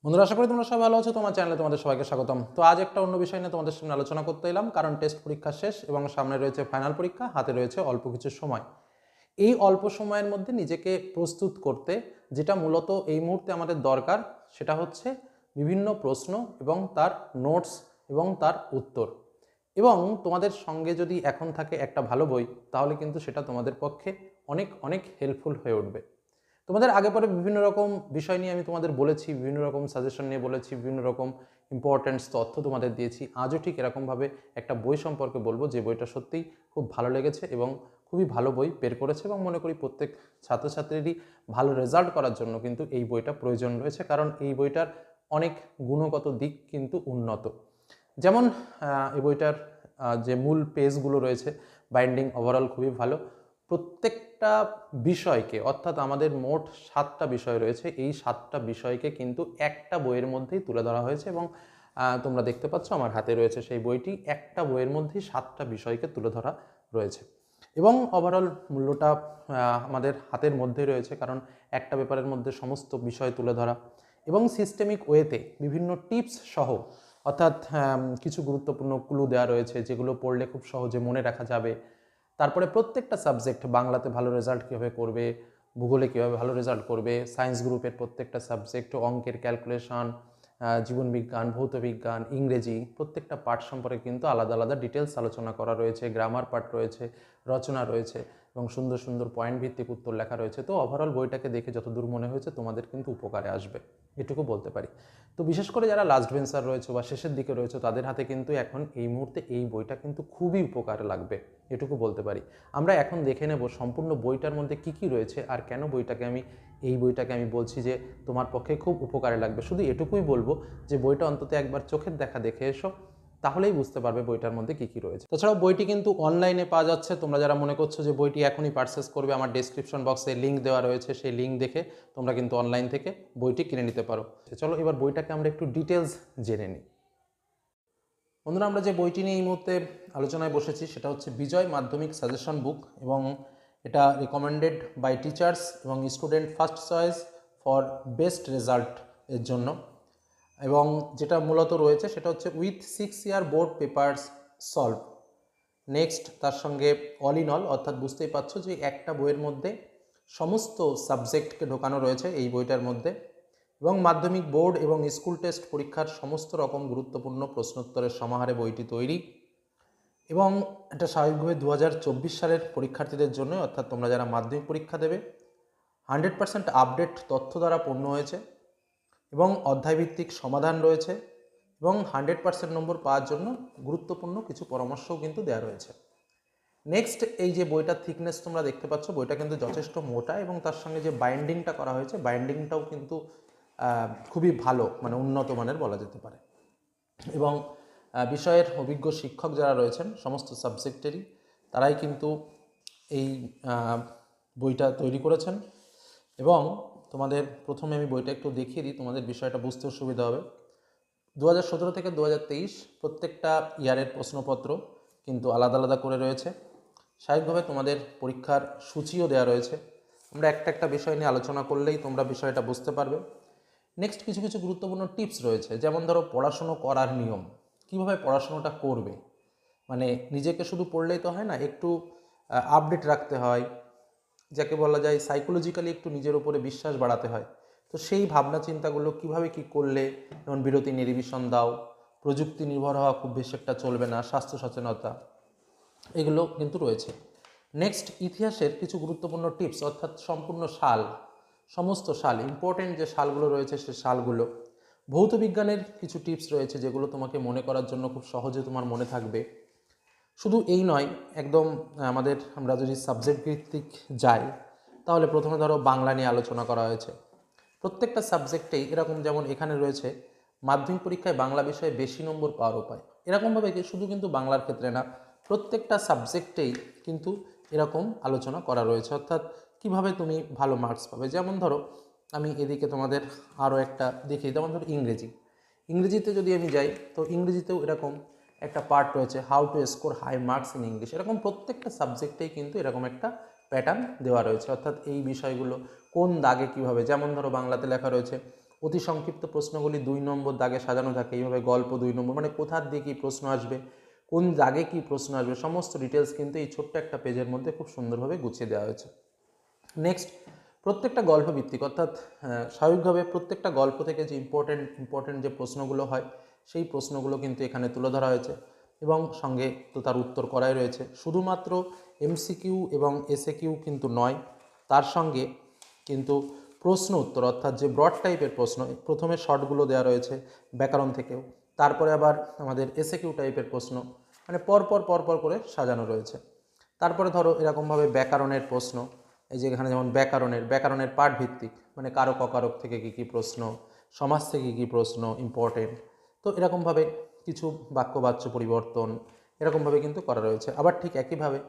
বন্ধুরা, আশা করি তোমরা সবাই ভালো আছো। তোমার চ্যানেলে তোমাদের সবাইকে স্বাগতম। তো আজ একটা অন্য বিষয় নিয়ে তোমাদের সামনে আলোচনা করতে এলাম, কারণ টেস্ট পরীক্ষা শেষ এবং সামনে রয়েছে ফাইনাল পরীক্ষা, হাতে রয়েছে অল্প কিছু সময়। এই অল্প সময়ের মধ্যে নিজেকে প্রস্তুত করতে যেটা মূলত এই মুহূর্তে আমাদের দরকার, সেটা হচ্ছে বিভিন্ন প্রশ্ন এবং তার নোটস এবং তার উত্তর। এবং তোমাদের সঙ্গে যদি এখন থাকে একটা ভালো বই, তাহলে কিন্তু সেটা তোমাদের পক্ষে অনেক অনেক হেল্পফুল হয়ে উঠবে। তোমাদের আগে পরে বিভিন্ন রকম বিষয় নিয়ে আমি তোমাদের বলেছি, বিভিন্ন রকম সাজেশন নিয়ে বলেছি, বিভিন্ন রকম ইম্পর্ট্যান্ট তথ্য তোমাদের দিয়েছি। আজও ঠিক এরকমভাবে একটা বই সম্পর্কে বলবো, যে বইটা সত্যিই খুব ভালো লেগেছে এবং খুবই ভালো বই বের করেছে, এবং মনে করি প্রত্যেক ছাত্রছাত্রীরই ভালো রেজাল্ট করার জন্য কিন্তু এই বইটা প্রয়োজন রয়েছে, কারণ এই বইটার অনেক গুণগত দিক কিন্তু উন্নত। যেমন এই বইটার যে মূল পেজগুলো রয়েছে, বাইন্ডিং ওভারঅল খুবই ভালো। প্রত্যেকটা বিষয়কে, অর্থাৎ আমাদের মোট 7টা বিষয় রয়েছে, এই 7টা বিষয়কে কিন্তু একটা বইয়ের মধ্যেই তুলে ধরা হয়েছে। এবং তোমরা দেখতে পাচ্ছ আমার হাতে রয়েছে সেই বইটি। একটা বইয়ের মধ্যেই 7টা বিষয়কে তুলে ধরা রয়েছে এবং ওভারঅল মূল্যটা আমাদের হাতের মধ্যে রয়েছে, কারণ একটা পেপারের মধ্যে সমস্ত বিষয় তুলে ধরা এবং সিস্টেমিক ওয়েতে বিভিন্ন টিপস সহ, অর্থাৎ কিছু গুরুত্বপূর্ণ ক্লু দেওয়া রয়েছে যেগুলো পড়লে খুব সহজে মনে রাখা যাবে। তারপরে প্রত্যেকটা সাবজেক্ট, বাংলাতে ভালো রেজাল্ট কীভাবে করবে, ভূগোলে কীভাবে ভালো রেজাল্ট করবে, সায়েন্স গ্রুপের প্রত্যেকটা সাবজেক্ট, অঙ্কের ক্যালকুলেশন, জীবনবিজ্ঞান, ভৌতবিজ্ঞান, ইংরেজি, প্রত্যেকটা পার্ট সম্পর্কে কিন্তু আলাদা আলাদা ডিটেলস আলোচনা করা রয়েছে। গ্রামার পার্ট রয়েছে, রচনা রয়েছে এবং সুন্দর সুন্দর পয়েন্ট ভিত্তিক উত্তর লেখা রয়েছে। তো ওভারঅল বইটাকে দেখে যতদূর মনে হয়েছে তোমাদের কিন্তু উপকারে আসবে, এটুকু বলতে পারি। তো বিশেষ করে যারা লাস্ট বেঞ্চার রয়েছে বা শেষের দিকে রয়েছে, তাদের হাতে কিন্তু এখন এই মুহূর্তে এই বইটা কিন্তু খুবই উপকারে লাগবে, এটুকু বলতে পারি। আমরা এখন দেখে নেব সম্পূর্ণ বইটার মধ্যে কি কি রয়েছে আর কেন এই বইটাকে আমি বলছি যে তোমার পক্ষে খুব উপকারে লাগবে। শুধু এটুকুই বলবো যে বইটা অন্তত একবার চোখের দেখা দেখে এসো, তাহলেই বুঝতে পারবে বইটার মধ্যে কি কি রয়েছে। তাছাড়াও বইটি কিন্তু অনলাইনে পাওয়া যাচ্ছে। তোমরা যারা মনে করছো যে বইটি এখনই পারচেস করবে, আমার ডেসক্রিপশন বক্সে লিঙ্ক দেওয়া রয়েছে, সেই লিঙ্ক দেখে তোমরা কিন্তু অনলাইন থেকে বইটি কিনে নিতে পারো। চলো এবার বইটাকে আমরা একটু ডিটেলস জেনে নিই। বন্ধুরা, আমরা যে বইটি নিয়ে এই মুহূর্তে আলোচনায় বসেছি সেটা হচ্ছে বিজয় মাধ্যমিক সাজেশন বুক, এবং এটা রিকমেন্ডেড বাই টিচার্স এবং student first choice for best result এর জন্য। এবং যেটা মূলত রয়েছে সেটা হচ্ছে with 6 year board papers solve. Next তার সঙ্গে অল ইন অল, অর্থাৎ বুঝতেই পারছো যে একটা বইয়ের মধ্যে সমস্ত সাবজেক্টকে ঢোকানো রয়েছে এই বইটার মধ্যে। এবং মাধ্যমিক বোর্ড এবং স্কুল টেস্ট পরীক্ষার সমস্ত রকম গুরুত্বপূর্ণ প্রশ্নোত্তরের সমাহারে বইটি তৈরি। এবং এটা স্বাভাবিকভাবে 2024 সালের পরীক্ষার্থীদের জন্য, অর্থাৎ তোমরা যারা মাধ্যমিক পরীক্ষা দেবে, 100% আপডেট তথ্য দ্বারা পূর্ণ হয়েছে এবং অধ্যায়ভিত্তিক সমাধান রয়েছে এবং 100% নম্বর পাওয়ার জন্য গুরুত্বপূর্ণ কিছু পরামর্শও কিন্তু দেওয়া রয়েছে। নেক্সট, এই যে বইটার থিকনেস তোমরা দেখতে পাচ্ছ, বইটা কিন্তু যথেষ্ট মোটা এবং তার সঙ্গে যে বাইন্ডিংটা করা হয়েছে, বাইন্ডিংটাও কিন্তু খুবই ভালো, মানে উন্নত মানের বলা যেতে পারে। এবং বিষয়ের অভিজ্ঞ শিক্ষক যারা রয়েছেন সমস্ত সাবজেক্টেরই, তারাই কিন্তু এই বইটা তৈরি করেছেন। এবং তোমাদের প্রথমে আমি বইটা একটু দেখিয়ে দিই, তোমাদের বিষয়টা বুঝতেও সুবিধা হবে। 2017 থেকে 2023 প্রত্যেকটা ইয়ারের প্রশ্নপত্র কিন্তু আলাদা আলাদা করে রয়েছে। স্বাভাবিকভাবে তোমাদের পরীক্ষার সূচিও দেওয়া রয়েছে। আমরা একটা একটা বিষয় নিয়ে আলোচনা করলেই তোমরা বিষয়টা বুঝতে পারবে। নেক্সট কিছু কিছু গুরুত্বপূর্ণ টিপস রয়েছে, যেমন ধরো পড়াশুনো করার নিয়ম, কিভাবে পড়াশুনোটা করবে। মানে নিজেকে শুধু পড়লেই তো হয় না, একটু আপডেট রাখতে হয়, যাকে বলা যায় সাইকোলজিক্যালি একটু নিজের উপরে বিশ্বাস বাড়াতে হয়। তো সেই ভাবনা চিন্তাগুলো কিভাবে কি করলে, যেমন বিরতি নির্বিসন দাও, প্রযুক্তি নির্ভর হওয়া খুব বেশি একটা চলবে না, স্বাস্থ্য সচেতনতা, এগুলো কিন্তু রয়েছে। নেক্সট, ইতিহাসের কিছু গুরুত্বপূর্ণ টিপস, অর্থাৎ সম্পূর্ণ সাল, সমস্ত সাল, ইম্পর্টেন্ট যে সালগুলো রয়েছে সে সালগুলো। ভৌত বিজ্ঞানের কিছু টিপস রয়েছে যেগুলো তোমাকে মনে করার জন্য খুব সহজে তোমার মনে থাকবে। শুধু এই নয়, একদম আমরা যদি সাবজেক্ট ভিত্তিক যাই, তাহলে প্রথমে ধরো বাংলা নিয়ে আলোচনা করা হয়েছে। প্রত্যেকটা সাবজেক্টেই এরকম, যেমন এখানে রয়েছে মাধ্যমিক পরীক্ষায় বাংলা বিষয়ে বেশি নম্বর পাওয়ার উপায়। এরকমভাবে শুধু কিন্তু বাংলার ক্ষেত্রে না, প্রত্যেকটা সাবজেক্টেই কিন্তু এরকম আলোচনা করা রয়েছে, অর্থাৎ কিভাবে তুমি ভালো মার্কস পাবে। যেমন ধরো আমি এদিকে তোমাদের আরও একটা দেখি, যেমন ধরো ইংরেজিতে যদি আমি যাই, তো ইংরেজিতেও এরকম একটা পার্ট রয়েছে, how to score high marks in English. এরকম প্রত্যেকটা সাবজেক্টেই কিন্তু এরকম একটা প্যাটার্ন দেওয়া রয়েছে, অর্থাৎ এই বিষয়গুলো কোন দাগে কিভাবে। যেমন ধরো বাংলাতে লেখা রয়েছে অতি সংক্ষিপ্ত প্রশ্নগুলি 2 নম্বর দাগে সাজানো থাকে, এইভাবে গল্প 2 নম্বর, মানে কোথার দিয়ে কী প্রশ্ন আসবে, কোন দাগে কী প্রশ্ন আসবে, সমস্ত ডিটেলস কিন্তু এই ছোট্ট একটা পেজের মধ্যে খুব সুন্দরভাবে গুছিয়ে দেওয়া হয়েছে। নেক্সট, প্রত্যেকটা গল্প ভিত্তিক, অর্থাৎ স্বাভাবিকভাবে প্রত্যেকটা গল্প থেকে যে ইম্পর্টেন্ট যে প্রশ্নগুলো হয় সেই প্রশ্নগুলো কিন্তু এখানে তুলে ধরা হয়েছে এবং সঙ্গে তো তার উত্তর করাই রয়েছে। শুধুমাত্র এমসিকিউ এবং এসএকিউ কিন্তু নয়, তার সঙ্গে কিন্তু প্রশ্ন উত্তর, অর্থাৎ যে ব্রড টাইপের প্রশ্ন, প্রথমে শর্টগুলো দেওয়া রয়েছে ব্যাকরণ থেকেও, তারপরে আবার আমাদের এসএকিউ টাইপের প্রশ্ন, মানে পরপর করে সাজানো রয়েছে। তারপরে ধরো এরকমভাবে ব্যাকরণের প্রশ্ন, এই যে এখানে যেমন ব্যাকরণের পাঠ ভিত্তিক, মানে কারক অকারক থেকে কী কী প্রশ্ন, সমাজ থেকে কী প্রশ্ন ইম্পর্টেন্ট, তো এরকমভাবে কিছু বাক্য পরিবর্তন এরকমভাবে কিন্তু করা রয়েছে। আবার ঠিক একইভাবে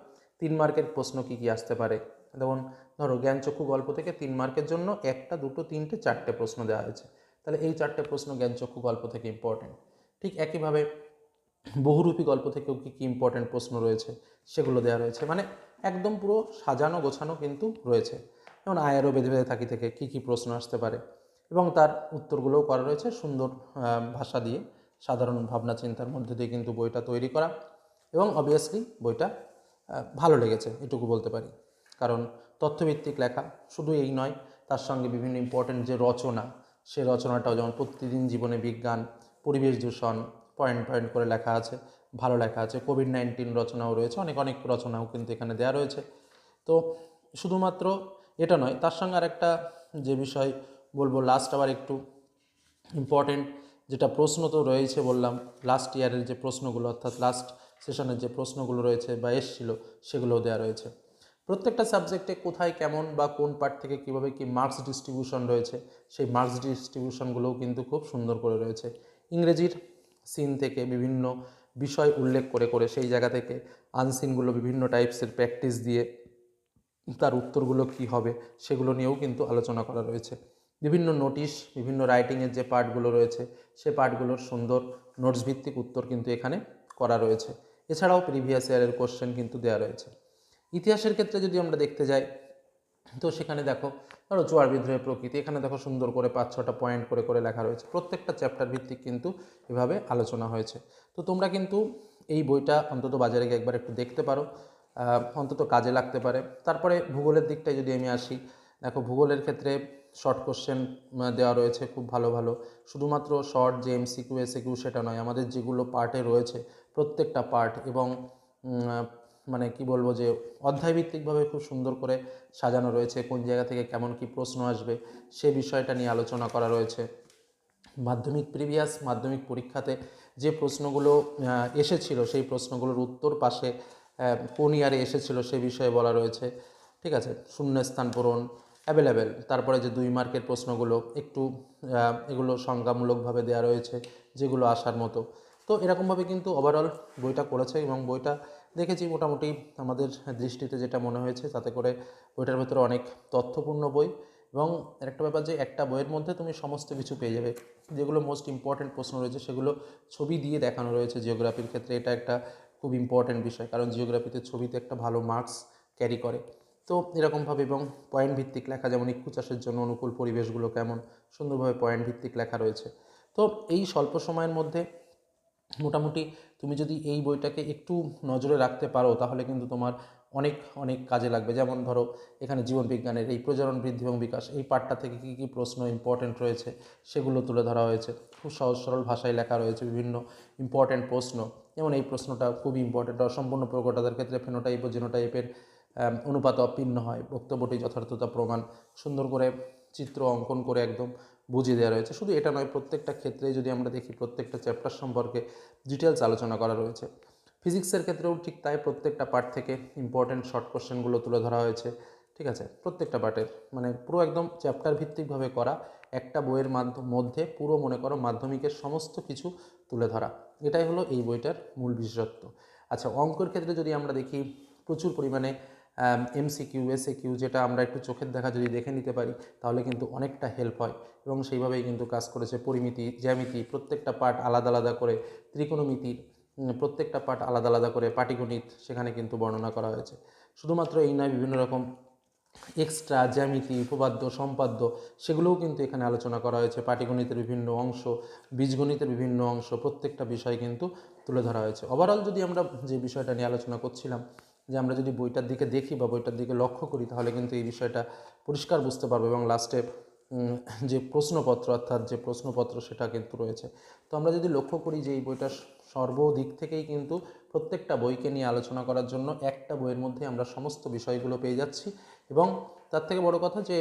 3 মার্কের প্রশ্ন কী কী আসতে পারে, যেমন ধরো জ্ঞানচক্ষু গল্প থেকে 3 মার্কের জন্য 1টা 2টো 3টে 4টে প্রশ্ন দেওয়া হয়েছে, তাহলে এই 4টে প্রশ্ন জ্ঞানচক্ষু গল্প থেকে ইম্পর্টেন্ট। ঠিক একইভাবে বহুরূপী গল্প থেকেও কী কী ইম্পর্টেন্ট প্রশ্ন রয়েছে সেগুলো দেওয়া রয়েছে, মানে একদম পুরো সাজানো গোছানো কিন্তু রয়েছে। যেমন আয়ারও বেঁধে বেঁধে থাকি থেকে কী কী প্রশ্ন আসতে পারে এবং তার উত্তরগুলোও করা রয়েছে সুন্দর ভাষা দিয়ে, সাধারণ ভাবনা চিন্তার মধ্যে দিয়ে কিন্তু বইটা তৈরি করা, এবং অবভিয়াসলি বইটা ভালো লেগেছে এটুকু বলতে পারি, কারণ তথ্যভিত্তিক লেখা শুধু এই নয়, তার সঙ্গে বিভিন্ন ইম্পর্টেন্ট যে রচনা, সে রচনাটাও যেমন প্রতিদিন জীবনে বিজ্ঞান, পরিবেশ দূষণ, পয়েন্ট করে লেখা আছে, ভালো লেখা আছে। কোভিড-19 রচনাও রয়েছে, অনেক রচনাও কিন্তু এখানে দেওয়া রয়েছে। তো শুধুমাত্র এটা নয়, তার সঙ্গে আরেকটা যে বিষয় বলবো লাস্ট, আবার একটু ইম্পর্টেন্ট যেটা প্রশ্ন তো রয়েছে বললাম, লাস্ট ইয়ারের যে প্রশ্নগুলো, অর্থাৎ লাস্ট সেশনের যে প্রশ্নগুলো রয়েছে বা এসেছিলো সেগুলোও দেওয়া রয়েছে। প্রত্যেকটা সাবজেক্টে কোথায় কেমন বা কোন পার্ট থেকে কীভাবে কী মার্কস ডিস্ট্রিবিউশন রয়েছে, সেই মার্কস ডিস্ট্রিবিউশনগুলোও কিন্তু খুব সুন্দর করে রয়েছে। ইংরেজির সিন থেকে বিভিন্ন বিষয় উল্লেখ করে সেই জায়গা থেকে আনসিনগুলো বিভিন্ন টাইপসের প্র্যাকটিস দিয়ে তার উত্তরগুলো কী হবে সেগুলো নিয়েও কিন্তু আলোচনা করা রয়েছে। বিভিন্ন নোটিশ, বিভিন্ন রাইটিংয়ের যে পার্টগুলো রয়েছে সে পার্টগুলোর সুন্দর নোটস ভিত্তিক উত্তর কিন্তু এখানে করা রয়েছে। এছাড়াও প্রিভিয়াস ইয়ারের কোশ্চেন কিন্তু দেওয়া রয়েছে। ইতিহাসের ক্ষেত্রে যদি আমরা দেখতে যাই, তো সেখানে দেখো ধরো জোয়ার বিদ্রোহের প্রকৃতি, এখানে দেখো সুন্দর করে 5-6টা পয়েন্ট করে লেখা রয়েছে, প্রত্যেকটা চ্যাপ্টার ভিত্তিক কিন্তু এভাবে আলোচনা হয়েছে। তো তোমরা কিন্তু এই বইটা অন্তত বাজারে গিয়ে একবার একটু দেখতে পারো, অন্তত কাজে লাগতে পারে। তারপরে ভূগোলের দিকটায় যদি আমি আসি, দেখো ভূগোলের ক্ষেত্রে শর্ট কোশ্চেন দেওয়া রয়েছে খুব ভালো। শুধুমাত্র শর্ট যে এমসিকিউ এসএকিউ সেটা নয়, আমাদের যেগুলো পার্টে রয়েছে প্রত্যেকটা পার্ট, এবং মানে কি বলবো যে অধ্যায়ভিত্তিকভাবে খুব সুন্দর করে সাজানো রয়েছে, কোন জায়গা থেকে কেমন কি প্রশ্ন আসবে সে বিষয়টা নিয়ে আলোচনা করা রয়েছে। মাধ্যমিক পরীক্ষাতে যে প্রশ্নগুলো এসেছিল সেই প্রশ্নগুলোর উত্তর পাশে কোন ইয়ারে এসেছিল সে বিষয়ে বলা রয়েছে, ঠিক আছে। শূন্যস্থান পূরণ অ্যাভেলেবেল, তারপরে যে 2 মার্কের প্রশ্নগুলো একটু এগুলো সংজ্ঞামূলকভাবে দেওয়া রয়েছে যেগুলো আসার মতো। তো এরকমভাবে কিন্তু ওভারঅল বইটা করেছে এবং বইটা দেখেছি মোটামুটি আমাদের দৃষ্টিতে যেটা মনে হয়েছে, তাতে করে বইটার ভেতরে অনেক তথ্যপূর্ণ বই, এবং একটা ব্যাপার যে একটা বইয়ের মধ্যে তুমি সমস্ত কিছু পেয়ে যাবে, যেগুলো মোস্ট ইম্পর্ট্যান্ট প্রশ্ন রয়েছে সেগুলো ছবি দিয়ে দেখানো রয়েছে। জিওগ্রাফির ক্ষেত্রে এটা একটা খুব ইম্পর্ট্যান্ট বিষয়, কারণ জিওগ্রাফিতে ছবিতে একটা ভালো মার্কস ক্যারি করে। তো এরকমভাবে, এবং পয়েন্ট ভিত্তিক লেখা, যেমন ইক্ষু চাষের জন্য অনুকূল পরিবেশগুলো কেমন, সুন্দরভাবে পয়েন্ট ভিত্তিক লেখা রয়েছে। তো এই স্বল্প সময়ের মধ্যে মোটামুটি তুমি যদি এই বইটাকে একটু নজরে রাখতে পারো তাহলে কিন্তু তোমার অনেক কাজে লাগবে। যেমন ধরো এখানে জীবনবিজ্ঞানের এই প্রজনন বৃদ্ধি এবং বিকাশ এই পার্টটা থেকে কী কী প্রশ্ন ইম্পর্টেন্ট রয়েছে সেগুলো তুলে ধরা হয়েছে, খুব সহজ সরল ভাষায় লেখা রয়েছে বিভিন্ন ইম্পর্টেন্ট প্রশ্ন। যেমন এই প্রশ্নটা খুবই ইম্পর্টেন্ট, অসম্পূর্ণ প্রকটতার ক্ষেত্রে ফেনোটাইপ ও জিনোটাইপের অনুপাত অভিন্ন হয়, বক্তব্যটি যথার্থতা প্রমাণ, সুন্দর করে চিত্র অঙ্কন করে একদম বুঝিয়ে দেওয়া রয়েছে। শুধু এটা নয়, প্রত্যেকটা ক্ষেত্রেই যদি আমরা দেখি প্রত্যেকটা চ্যাপ্টার সম্পর্কে ডিটেলস আলোচনা করা রয়েছে। ফিজিক্সের ক্ষেত্রেও ঠিক তাই, প্রত্যেকটা পার্ট থেকে ইম্পর্টেন্ট শর্ট কোশ্চেনগুলো তুলে ধরা হয়েছে, ঠিক আছে। প্রত্যেকটা পার্টের মানে পুরো একদম চ্যাপ্টার ভিত্তিকভাবে করা একটা বইয়ের মধ্যে পুরো মনে করো মাধ্যমিকের সমস্ত কিছু তুলে ধরা, এটাই হলো এই বইটার মূল বিশেষত্ব। আচ্ছা, অঙ্কের ক্ষেত্রে যদি আমরা দেখি প্রচুর পরিমাণে এমসিকিউ এসএকিউ, যেটা আমরা একটু চোখের দেখা যদি দেখে নিতে পারি তাহলে কিন্তু অনেকটা হেল্প হয়, এবং সেইভাবেই কিন্তু কাজ করেছে। পরিমিতি, জ্যামিতি প্রত্যেকটা পার্ট আলাদা করে, ত্রিকোণমিতির প্রত্যেকটা পার্ট আলাদা করে, পাটিগণিত সেখানে কিন্তু বর্ণনা করা হয়েছে। শুধুমাত্র এই নয়, বিভিন্ন রকম এক্সট্রা জ্যামিতি, উপপাদ্য, সম্পাদ্য সেগুলোও কিন্তু এখানে আলোচনা করা হয়েছে। পাটিগণিতের বিভিন্ন অংশ, বীজগণিতের বিভিন্ন অংশ, প্রত্যেকটা বিষয় কিন্তু তুলে ধরা হয়েছে। ওভারঅল যদি আমরা যে বিষয়টা নিয়ে আলোচনা করছিলাম, যে আমরা যদি বইটার দিকে দেখি বা বইটার দিকে লক্ষ্য করি, তাহলে কিন্তু এই বিষয়টা পরিষ্কার বুঝতে পারবো। এবং লাস্টে যে প্রশ্নপত্র, অর্থাৎ যে প্রশ্নপত্র সেটা কিন্তু রয়েছে। তো আমরা যদি লক্ষ্য করি যে এই বইটা সর্বদিক থেকেই কিন্তু প্রত্যেকটা বইকে নিয়ে আলোচনা করার জন্য একটা বইয়ের মধ্যে আমরা সমস্ত বিষয়গুলো পেয়ে যাচ্ছি। এবং তার থেকে বড় কথা যে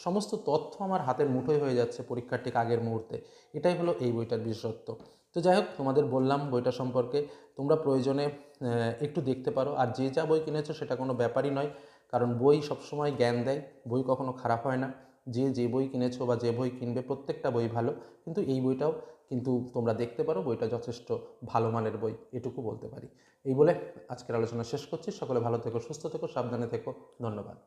সমস্ত তথ্য আমার হাতের মুঠোয় হয়ে যাচ্ছে পরীক্ষার ঠিক আগের মুহূর্তে। এটাই হলো এই বইটার বিশেষত্ব। তো যাই হোক, তোমাদের বললাম বইটা সম্পর্কে, তোমরা প্রয়োজনে একটু দেখতে পারো। আর যে যা বই কিনেছো সেটা কোনো ব্যাপারই নয়, কারণ বই সবসময় জ্ঞান দেয়, বই কখনো খারাপ হয় না। যে বই কিনেছো বা যে বই কিনবে প্রত্যেকটা বই ভালো, কিন্তু এই বইটাও কিন্তু তোমরা দেখতে পারো, বইটা যথেষ্ট ভালো মানের বই, এটুকু বলতে পারি। এই বলে আজকের আলোচনা শেষ করছি। সকলে ভালো থেকো, সুস্থ থেকো, সাবধানে থেকো। ধন্যবাদ।